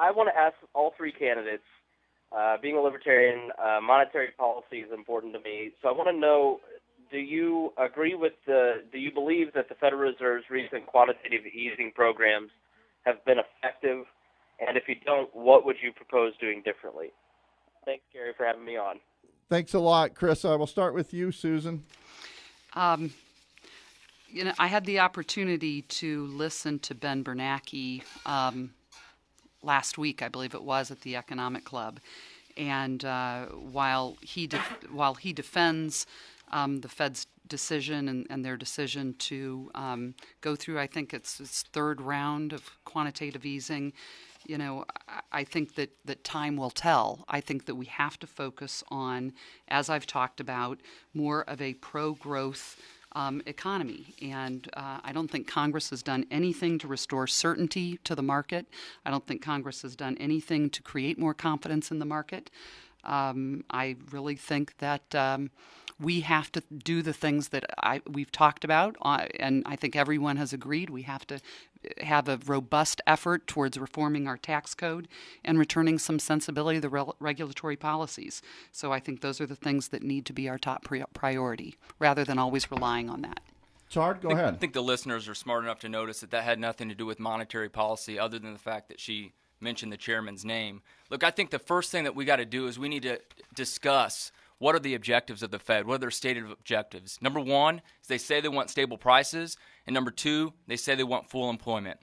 I want to ask all three candidates, being a libertarian, monetary policy is important to me. So I want to know, do you believe that the Federal Reserve's recent quantitative easing programs have been effective? And if you don't, what would you propose doing differently? Thanks, Gary, for having me on. Thanks a lot, Chris. I will start with you, Susan. I had the opportunity to listen to Ben Bernanke last week, I believe it was, at the Economic Club, and while he defends the Fed's decision and their decision to go through, I think it's its third round of quantitative easing, I think that time will tell. I think that we have to focus on, as I've talked about, more of a pro-growth economy. And I don't think Congress has done anything to restore certainty to the market. I don't think Congress has done anything to create more confidence in the market. I really think that we have to do the things that we've talked about, and I think everyone has agreed. We have to have a robust effort towards reforming our tax code and returning some sensibility to the regulatory policies. So I think those are the things that need to be our top priority, rather than always relying on that. Chard, go ahead. I think the listeners are smart enough to notice that had nothing to do with monetary policy other than the fact that she mentioned the chairman's name. Look, I think the first thing that we got to do is we need to discuss what are the objectives of the Fed? What are their stated objectives? Number one is they say they want stable prices, and number two, they say they want full employment.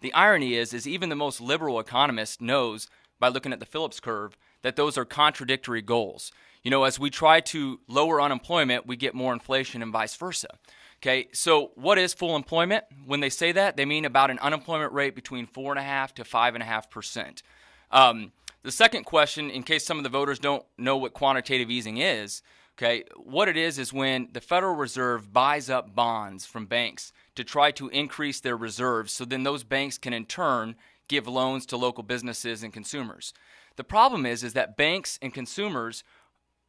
The irony is even the most liberal economist knows by looking at the Phillips curve that those are contradictory goals. As we try to lower unemployment, we get more inflation and vice versa. Okay, so what is full employment? When they say that, they mean about an unemployment rate between 4.5% to 5.5%. The second question, in case some of the voters don't know what quantitative easing is, okay, what it is when the Federal Reserve buys up bonds from banks to try to increase their reserves so then those banks can in turn give loans to local businesses and consumers. The problem is that banks and consumers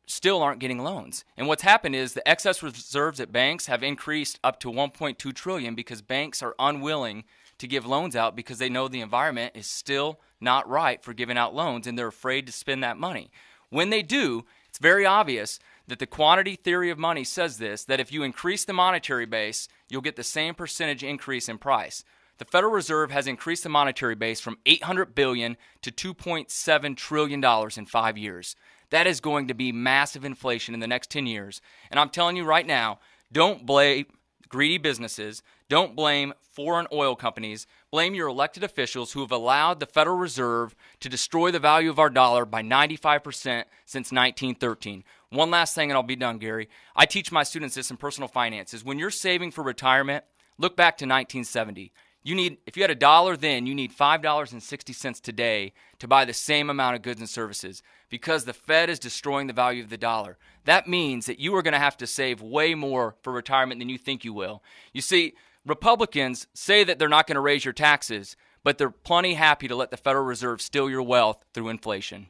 still aren't getting loans. And what's happened is the excess reserves at banks have increased up to $1.2 trillion because banks are unwilling to give loans out because they know the environment is still not right for giving out loans and they're afraid to spend that money. When they do, it's very obvious that the quantity theory of money says this, that if you increase the monetary base, you'll get the same percentage increase in price. The Federal Reserve has increased the monetary base from $800 billion to $2.7 trillion in 5 years. That is going to be massive inflation in the next 10 years. And I'm telling you right now, don't blame greedy businesses. Don't blame foreign oil companies. Blame your elected officials who have allowed the Federal Reserve to destroy the value of our dollar by 95% since 1913. One last thing and I'll be done, Gary. I teach my students this in personal finances. When you're saving for retirement, look back to 1970. If you had $1 then, you need $5.60 today to buy the same amount of goods and services because the Fed is destroying the value of the dollar. That means that you are going to have to save way more for retirement than you think you will. You see, Republicans say that they're not going to raise your taxes, but they're plenty happy to let the Federal Reserve steal your wealth through inflation.